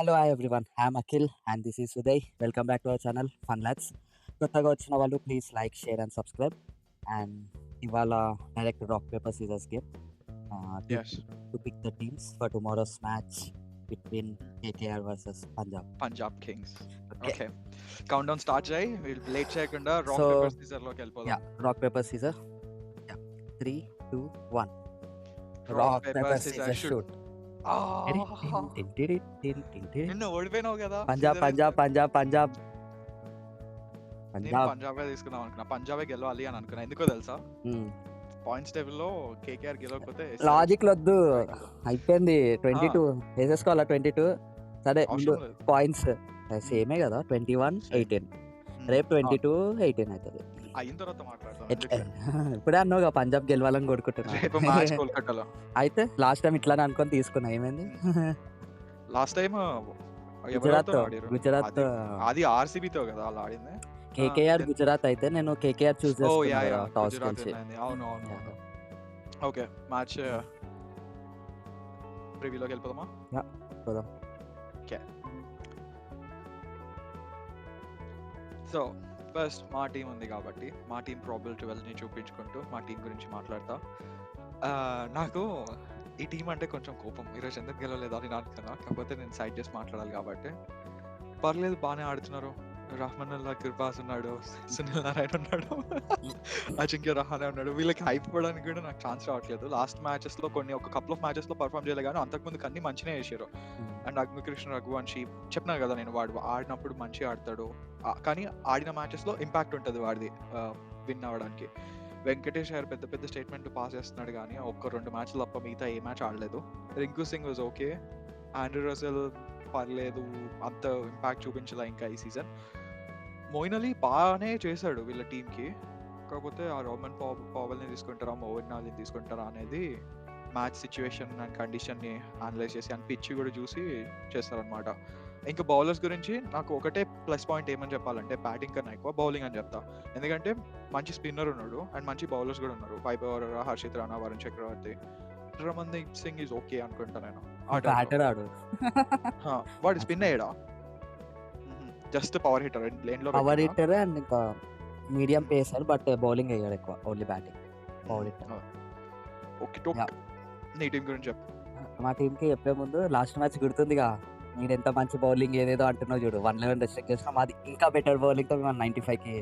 Hello hi everyone. I'm Akhil and this is Uday. Welcome back to our channel fun lots. కొత్తగా వచ్చిన వాళ్ళు please like, share and subscribe. And ఇవాళ direct rock paper scissors game to Yes, to pick the teams for tomorrow's match between KKR versus Punjab. Punjab Kings. Okay, Okay. Countdown start చేయి. Late చేయకుండా rock so paper scissor లోకి yeah, వెళ్ళిపోదాం. Rock paper scissor. Yeah, 3, 2, 1. Rock rock paper paper scissor scissor shoot. Shoot. నిన్న ఓడిపోయినావు కదా. Punjab season Punjab అయితే. పంజాబ్ పంజాబ్ నేను పంజాబ్. పంజాబే తీసుకుందాం అనుకున్నా. పంజాబే గెలవాలి అని అనుకున్నా. ఎందుకో తెలుసా? పాయింట్స్ టేబుల్ లో కేకేఆర్ గెలవకపోతే లాజిక్ వద్దు, అయిపోయింది. 22 వేసేసుకోవాలా? 22 సరే, ముందు అవసరం లేదు. పాయింట్స్ సేమే కదా. 21, 18. రేపు 22, 18 అవుతుంది. అయిన తర్వాత మాట్లాడతాం. ఇప్పుడే అన్నావుగా పంజాబ్ గెలవాలని కొడుకుంటున్నా. రేపు మ్యాచ్ కోల్కతాలో. అయితే లాస్ట్ టైం ఇట్లానే అనుకొని తీసుకున్నా, ఏమైంది? లాస్ట్ టైం గుజరాత్ గుజరాత్ అది ఆర్సీబీతో కదా వాళ్ళు ఆడింది. కేకేఆర్ గుజరాత్ అయితే నేను కేకేఆర్ చూస్ ఓ యా చేసుకున్నా యా టాస్ గుజరాత్ గెలిచి. విన్ అయింది. అవును అవును. ఓకే, మ్యాచ్ ప్రివ్యూలోకి వెళ్ళిపోదామా? పోదాం. ఓకే, సో ఫస్ట్ మా టీం ఉంది కాబట్టి మా టీం ప్రాబబుల్ 12ని చూపించుకుంటూ మా టీం గురించి మాట్లాడతా. నాకు ఈ టీం అంటే కొంచెం కోపం. ఈరోజు ఎందుకు గెలవలేదు అని అనుకున్నా, కాకపోతే నేను సైడ్ చేసి మాట్లాడాలి కాబట్టి. పర్లేదు, బాగానే ఆడుతున్నారు. రహమాన్ అల్లా గుర్బాజ్ ఉన్నాడు, సునీల్ నారాయణ ఉన్నాడు, అజింక్య రహానే ఉన్నాడు. వీళ్ళకి హైప్ ఇవ్వడానికి కూడా నాకు ఛాన్స్ రావట్లేదు. లాస్ట్ మ్యాచెస్ లో ఒక కపుల్ ఆఫ్ మ్యాచెస్ లో పర్ఫామ్ చేయలేదు, కానీ అంతకుముందు అన్ని మంచిగా చేశారు. అండ్ అగ్నికృష్ణ రఘువంశీ చెప్పినాను కదా నేను, వాడు ఆడినప్పుడు మంచిగా ఆడతాడు, కానీ ఆడిన మ్యాచెస్ లో ఇంపాక్ట్ ఉంటుంది వాడిది విన్ అవ్వడానికి. వెంకటేష్ గారు పెద్ద పెద్ద స్టేట్మెంట్ పాస్ చేస్తున్నాడు, కానీ ఒక్క 2 మ్యాచ్లు తప్ప మిగతా ఏ మ్యాచ్ ఆడలేదు. Rinku Singh was okay, Andrew Russell పర్లేదు, అంత ఇంపాక్ట్ చూపించలే ఇంకా ఈ సీజన్. మోయిన్ అలీ బాగానే చేశాడు వీళ్ళ టీంకి, కాకపోతే ఆ రోమన్ పావెల్ని తీసుకుంటారా, మోయిన్ అలీని తీసుకుంటారా అనేది మ్యాచ్ సిచ్యువేషన్ అండ్ కండిషన్ని అనలైజ్ చేసి అండ్ పిచ్ కూడా చూసి చేస్తారనమాట. ఇంకా బౌలర్స్ గురించి నాకు ఒకటే ప్లస్ పాయింట్ ఏమని చెప్పాలంటే, బ్యాటింగ్ కన్నా ఎక్కువ బౌలింగ్ అని చెప్తా. ఎందుకంటే మంచి స్పిన్నర్ ఉన్నాడు అండ్ మంచి బౌలర్స్ కూడా ఉన్నారు. వైభవ్, హర్షిత్ రాణా, వరుణ్ చక్రవర్తి, రమన్దీప్ సింగ్ ఈజ్ ఓకే అనుకుంటా నేను. బ్యాటర్ ఆడు, వాడు స్పిన్ అయ్యాడా? జస్ట్ పవర్ హిట్టర్ లేన్ లో పవర్ హిట్టర్ అండ్ ఇంకా మీడియం పేసర్, బట్ బౌలింగ్ అయ్యాడు ఎక్కువ, only batting. Power hitter. Okay, నీ టీం గురించి చెప్పు. మా టీంకి చెప్పే ముందు లాస్ట్ మ్యాచ్ గుర్తుందిగా, నేను ఎంత మంచి బౌలింగ్ ఏదేదో అంటున్నావు చూడు, 111 రెస్ట్రిక్ట్ చేసినా, మాది ఇంకా బెటర్ బౌలింగ్తో మేము 95కి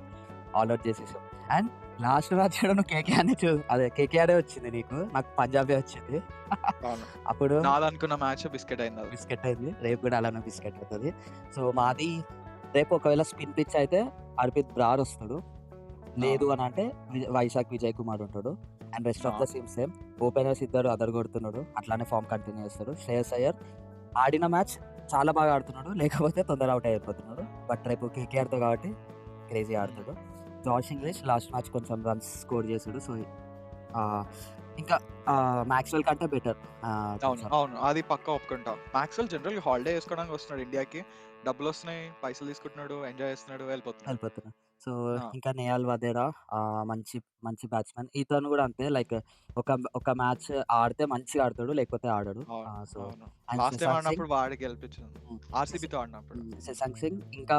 ఆల్అౌట్ చేసేసాం. అండ్ లాస్ట్ మ్యాచ్ కూడా నువ్వు కేకేఆర్నే అదే కేకేఆర్ వచ్చింది నీకు, నాకు పంజాబే వచ్చింది. అప్పుడు అనుకున్న మ్యాచ్ బిస్కెట్ అయింది, బిస్కెట్ అయింది. రేపు కూడా అలానే బిస్కెట్ అవుతుంది. సో మాది రేపు ఒకవేళ స్పిన్ పిచ్ అయితే హర్ప్రీత్ బ్రార్ వస్తాడు, లేదు అని అంటే వైశాఖ్ విజయ్ కుమార్ ఉంటాడు. And rest of the seam same. Openers ఇద్దరు అదర్ కొడుతున్నాడు, అట్లానే ఫామ్ కంటిన్యూ చేస్తాడు. శ్రేయస్ అయ్యర్ ఆడిన మ్యాచ్ చాలా బాగా ఆడుతున్నాడు, లేకపోతే తొందర అవుట్ అయిపోతున్నాడు. బట్ రేపు కేకేఆర్తో కాబట్టి క్రేజీ ఆడుతాడు. జాష్ ఇంగ్లీష్ లాస్ట్ మ్యాచ్ కొంచెం రన్స్ స్కోర్ చేశాడు. సో ఇంకా మ్యాక్స్వెల్ కంటే బెటర్. అవును, అది పక్కా ఒప్పుకుంటా. మ్యాక్స్వెల్ జనరల్ హాలిడే వేసుకోవడానికి వస్తున్నాడు ఇండియాకి, డబ్బులు వస్తున్నాయి, పైసలు తీసుకుంటున్నాడు, ఎంజాయ్ చేస్తున్నాడు, వెళ్ళిపోతున్నాడు. సో ఇంకా నేహాల్ వదేరా మంచి మంచి బ్యాట్స్మెన్. ఇతను కూడా అంతే, లైక్ ఒక మ్యాచ్ ఆడితే మంచిగా ఆడతాడు, లేకపోతే ఆడాడు. సో లాస్ట్ టైం ఆడినప్పుడు వాడికి గెలిపించింది, ఆర్సీబీతో ఆడినప్పుడు. శశాంక్ సింగ్ ఇంకా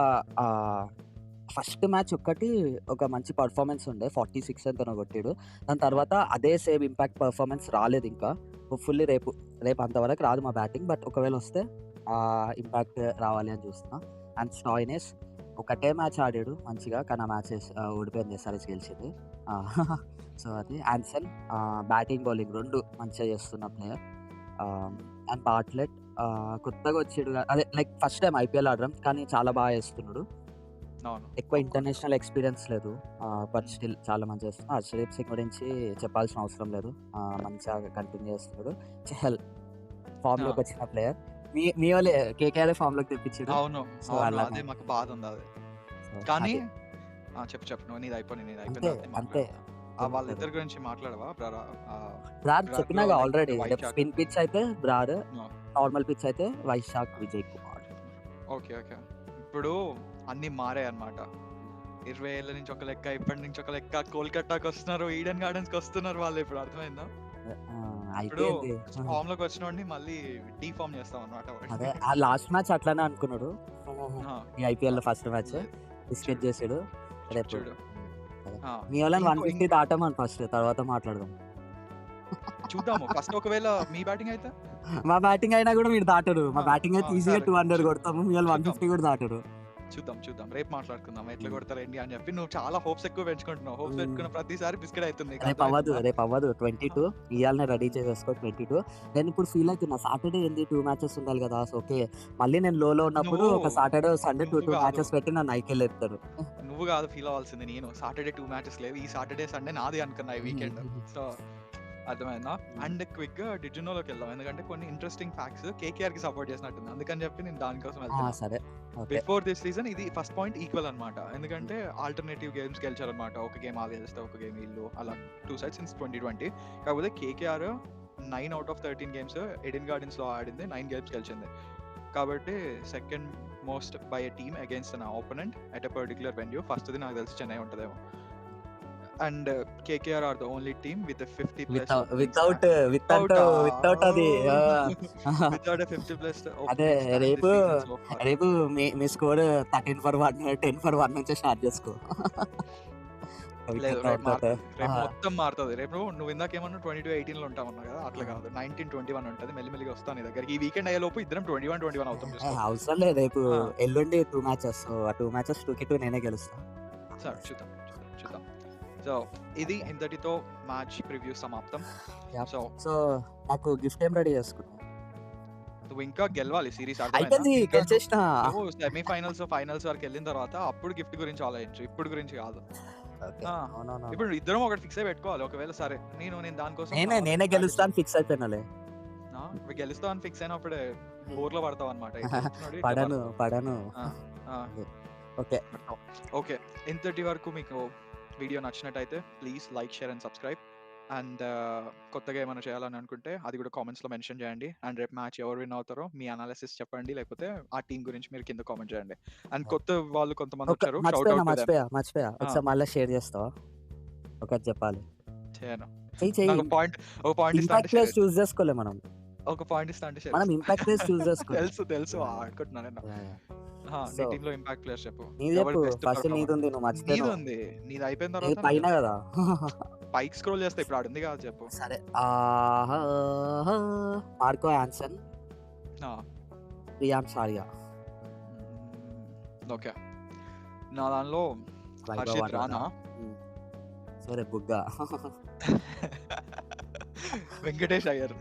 ఫస్ట్ మ్యాచ్ ఒక్కటి ఒక మంచి పర్ఫార్మెన్స్ ఉండే, 46 ఎంతనో కొట్టాడు. దాని తర్వాత అదే సేమ్ ఇంపాక్ట్ పర్ఫార్మెన్స్ రాలేదు. ఇంకా హోప్ఫుల్లీ రేపు అంతవరకు రాదు మా బ్యాటింగ్, బట్ ఒకవేళ వస్తే ఇంపాక్ట్ రావాలి అని చూస్తున్నా. అండ్ స్టాయినెస్ ఒకటే మ్యాచ్ ఆడాడు మంచిగా, కానీ ఆ మ్యాచ్ ఓడిపోయింది, ఎస్ఆర్ఎస్ గెలిచింది. సో అది ఆన్సన్ బ్యాటింగ్ బౌలింగ్ రెండు మంచిగా చేస్తున్న ప్లేయర్. అండ్ బాట్లెట్ కొత్తగా వచ్చాడు, అదే లైక్ ఫస్ట్ టైం ఐపీఎల్ ఆడడం, కానీ చాలా బాగా చేస్తున్నాడు. ఎక్కువ ఇంటర్నేషనల్ ఎక్స్పీరియన్స్ లేదు, బట్ స్టిల్ చాలా మంచిగా చేస్తున్నాడు. హర్షదీప్ సింగ్ గురించి చెప్పాల్సిన అవసరం లేదు, మంచిగా కంటిన్యూ చేస్తున్నాడు. చెహల్ ఫామ్ లోకి వచ్చిన ప్లేయర్, మీ వాళ్ళే కేకేఆర్ ఫామ్ లోకి తెప్పించాడు. అవును, అదే మాకు బాధ ఉంది అది. కానీ చెప్పు నువ్వు, నీది అయిపోయింది. అంతే, వాళ్ళిద్దరి గురించి మాట్లాడవా? బ్రార్ చెప్పినాగా ఆల్రెడీ. స్పిన్ పిచ్ అయితే బ్రార్, నార్మల్ పిచ్ అయితే వైశాఖ్ విజయ్ కుమార్. ఓకే, ఇప్పుడు అన్ని మారాయి అన్నమాట. 20 ఏళ్ళ నుంచి ఒక లెక్క, ఇప్పటి నుంచి ఒక లెక్క. కోల్కతాకి వస్తున్నారు, ఈడెన్ గార్డెన్స్ కి వస్తున్నారు వాళ్ళు. ఇప్పుడు అర్థమైందా? ఇప్పుడు అయిపోయింది. ఫామ్ లోకి వచ్చినోడిని మళ్ళీ డీఫామ్ చేస్తాం అనమాట అదే ఆ లాస్ట్ మ్యాచ్ అట్లానే అనుకున్నాడు. ఈ ఐపీఎల్ ఫస్ట్ మ్యాచ్ లేదు బిస్కెట్ చూడు చేసాడు. రేపు చూడు అదే. ఆ, మీ వాళ్ళని ఇంకో 150 దాటమని ఫస్ట్, తర్వాత మాట్లాడదాం. చూద్దాము ఫస్ట్ ఒకవేళ మీ బ్యాటింగ్ అయితే మా బ్యాటింగ్ అయినా కూడా మీరు దాటరు. మా బ్యాటింగ్ అయితే ఈజీగా సరే 200 కొడతాము. మీ వాళ్ళు చూద్దాం 150 కూడా దాటరు. చూద్దాం రేపు మాట్లాడుకుందాం ఎట్లా కొడతారు ఏంటి అని చెప్పి. నువ్వు చాలా హోప్స్ ఎక్కువ పెంచుకుంటున్నావు. హోప్స్ పెట్టుకున్న ప్రతిసారి బిస్కెట్ అవుతుంది నీకు రేపు అవ్వదు 22 అర్థమవుతుందా? ఇవాళనే రెడీ చేసేసుకో 22. నేను ఇప్పుడు ఫీల్ అవుతున్నా, సాటర్డే ఏంది 2 మ్యాచెస్ ఉండాలి కదా. సో ఓకే, మళ్ళీ నేను లోలో ఉన్నప్పుడు నువ్వు ఒక సాటర్డే సండే నువ్వు 2 కాదు మ్యాచెస్ పెట్టి నన్ను ఐకేల్ చెప్తారు. నువ్వు కాదు ఫీల్ అవ్వాల్సింది, నేను సాటర్డే 2 మ్యాచెస్ లేవు, ఈ సాటర్డే సండే నాది అనుకున్నా ఈ వీకెండ్. సో అర్థమైందా? అండ్ క్విక్ గా డిజినోలోకి వెళ్దాం, ఎందుకంటే కొన్ని ఇంట్రెస్టింగ్ ఫ్యాక్ట్స్ కేకేఆర్ కి సపోర్ట్ చేసినట్టుంది, అందుకని చెప్పి నేను దానికోసం వెళ్తున్నా. సరే ఓకే. బిఫోర్ దిస్ సీజన్ ఇది ఫస్ట్ పాయింట్ ఈక్వల్ అనమాట, ఎందుకంటే ఆల్టర్నేటివ్ గేమ్స్ గెలిచారనమాట. ఒక గేమ్ వాళ్ళు గెలిస్తే ఒక గేమ్ వీళ్ళు, అలా 2 sides సిన్స్ 2020. కాకపోతే KKR 9 out of 13 games Eden Gardens లో ఆడింది, 9 గేమ్స్ గెలిచింది. కాబట్టి second most by a team against an opponent at a particular venue. ఫస్ట్ది నాకు తెలిసి చెన్నై ఉంటుందేమో. And KKR are the only team with 50 plus without అది వితౌట్ 50 ప్లస్ అదే. రేపు మీ స్కోర్ 13 for 1 10 for 1 నుంచి స్టార్ట్ చేసుకో. లేదు రేపు మొత్తం మారుతుంది. రేపు నువ్వు ఇందాకేమన్నా 22-18 లో ఉంటావు అన్నా కదా, అట్లా కాదు 19-21 ఉంటుంది. మెల్లిమెల్లిగా వస్తాను నీ దగ్గరికి. ఈ వీకెండ్ అయ్యే లోపు ఇద్దరం 21-21 అవుతాం. అవసరం లేదు, రేపు ఎల్లుండి 2 మ్యాచెస్, ఆ 2 మ్యాచెస్ 2-2 నేనే గెలుస్తాను. సరే చూద్దాం. సో ఇది ఇంతటితో మ్యాచ్ ప్రివ్యూ సమాప్తం. సో నాకు గిఫ్ట్ ఏం రెడీ చేసుకున్నావు? నువ్వు ఇంకా గెలవాలి సిరీస్, అయిపోయింది, గెలిచేసిన. ఫైనల్స్ వరకు వెళ్ళిన తర్వాత అప్పుడు గిఫ్ట్ గురించి ఆలోచించు, ఇప్పుడు గురించి కాదు. ఓకే. ఇప్పుడు ఇద్దరం ఒకటి ఫిక్స్ అయి పెట్టుకోవాలి. ఒకవేళ సరే నేను దానికోసం నేనే గెలుస్తాను ఫిక్స్ అయిపోయినాలే. గెలుస్తావు అని ఫిక్స్ అయినప్పుడే బోర్లో పడతావు అనమాట. పడను. ఓకే, ఇంతటి వరకు మీకు వీడియో నచ్చినట్టయితే please like, share and subscribe. And కొత్తగా ఏమైనా చేయాలని అనుకుంటే అది కూడా కామెంట్స్ లో మెన్షన్ చేయండి. అండ్ రేపు మ్యాచ్ ఎవరు విన్ అవుతారో మీ అనాలిసిస్ చెప్పండి, లేకపోతే ఆ టీం గురించి మీరు కింద కామెంట్ చేయండి. అండ్ కొత్త వాళ్ళు కొంతమంది వచ్చారు, మర్చిపోయా ఒకసారి మళ్ళీ షేర్ చేస్తావా? ఒకటి చెప్పాలి, చేయను. పాయింట్ చూస్ చేసుకోలే మనం. ఒక పాయింట్ ఇస్తా అంటే మనం ఇంపాక్ట్ ప్లేస్ చూస్ చేసుకోవాలి. తెలుసు ఆడుకుంటున్నాను. నీ టీమ్ లో ఇంపాక్ట్ ప్లేయర్స్ చెప్పు. ఫస్ట్ నీది ఉంది, నువ్వు మర్చిపోయావు. నీది అయిపోయిన తర్వాత పైన కదా పైకి స్క్రోల్ చేస్తే ఇప్పుడు ఆడుంది కదా, చెప్పు. సరే, మార్కో యాన్సన్, రియాన్ సారియా. ఓకే, నా దానిలో హర్షిత్ రానా, సరే బుగ్గా, వెంకటేష్ అయ్యర్.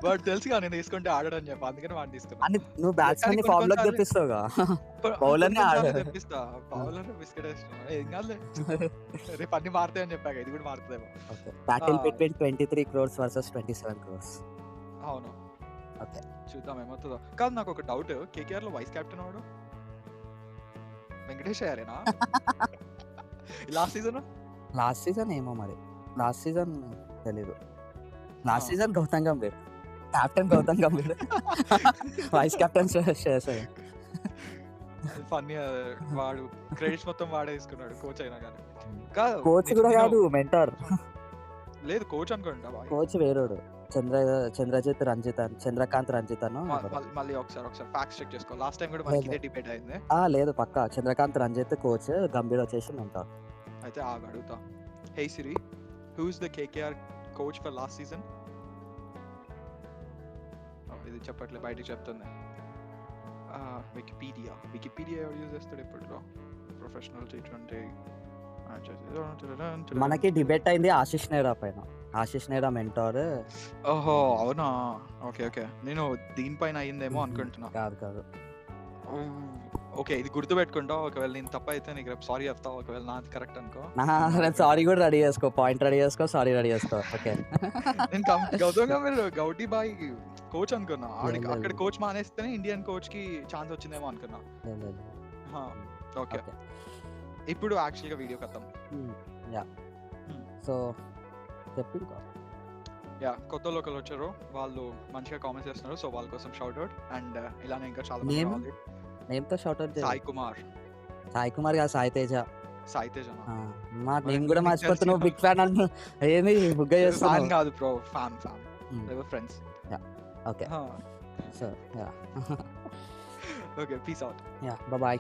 వాడు తెలుసుగా నేను తీసుకుంటే ఆడడం చెప్పి, అందుకని వాడిని తీసుకున్నా. నువ్వు బ్యాట్స్మెన్ ఫామ్ లోకి తెప్పిస్తావుగా, బౌలర్ తెప్పిస్తా. బౌలర్ బిస్కెట్ ఏం కాదులే, రేపు అన్ని మారుతాయి అని చెప్పాక ఇది కూడా మారుతుందేమో. Battle between 23 crores versus 27 crores. అవును, చూద్దాం ఏమవుతుందో. కాదు నాకు ఒక డౌట్, కేకేఆర్ లో వైస్ కెప్టెన్ వాడు వెంకటేష్ అయ్యారేనా? లాస్ట్ సీజన్ ఏమో మరి, లాస్ట్ సీజన్ తెలీదు. Last season Gautam Gambhir captain, vice captain funny. వాడు క్రెడిట్స్ మొత్తం వాడే తీసుకున్నాడు, కోచ్ అయినా కానీ. కోచ్ కూడా కాదు, మెంటర్. లేదు కోచ్ అనుకుంటా. కోచ్ వేరోడు, చంద్రకాంత్ రంజిత్ అను. మళ్ళీ ఒకసారి ఫ్యాక్ట్ చెక్ చేసుకో. లాస్ట్ టైం కూడా మనకి ఇదే డిబేట్ అయింది. లేదు పక్కా చంద్రకాంత్ రంజిత్ కోచ్, గంభీర్ వచ్చేసి మెంటర్. అయితే అడుగుతా, hey Siri, who is the KKR coach for last season? ఇది చెప్పట్లే, బయటకు చెప్తుంది. వికీపీడియా యూజ్ చేస్తాడు ఇప్పట్లో. ప్రొఫెషనల్ T20 మనకి డిబేట్ అయింది ఆశిష్ నేరా పైన. ఆశిష్ నేరా మెంటార్. ఓహో అవునా, ఓకే. నేను దీనిపైన అయిందేమో అనుకుంటున్నా. కాదు. ఓకే, ఇది గుర్తు పెట్టుకుంటా. ఒకవేళ నేను తప్ప అయితే నీకు రేపు సారీ చెప్తా, ఒకవేళ నాది కరెక్ట్ అనుకో. సారీ కూడా రెడీ చేసుకో, పాయింట్ రెడీ చేసుకో, సారీ రెడీ చేసుకో. ఓకే, నేను గౌతమ్ గంభీర్ గౌటీ బాయ్ కోచ్ అనుకున్నా. అక్కడ కోచ్ మానేస్తేనే ఇండియన్ కోచ్ కి ఛాన్స్ వచ్చిందేమో అనుకున్నా. ఓకే, ఇప్పుడు యాక్చువల్గా వీడియో కథం. సో చెప్పి కొత్త లోకల్ వచ్చారు, వాళ్ళు మంచిగా కామెంట్స్ చేస్తున్నారు. సో వాళ్ళ కోసం షౌట్ అవుట్. అండ్ ఇలానే ఇంకా చాలా నేమ్ తో షౌట్ అవుట్. సాయి కుమార్ కాదు, సాయి తేజ. సాయి తేజ్ అన్న. నేను మరి కూడా నీకు మర్చిపోతున్నావు, తెలిసి బిగ్ ఫ్యాన్ అంటు ఏమి బుగ్గ ఫ్యాన్ చేస్తున్నావు. కాదు bro, fan. Friends. Okay, so yeah okay, peace out. Bye.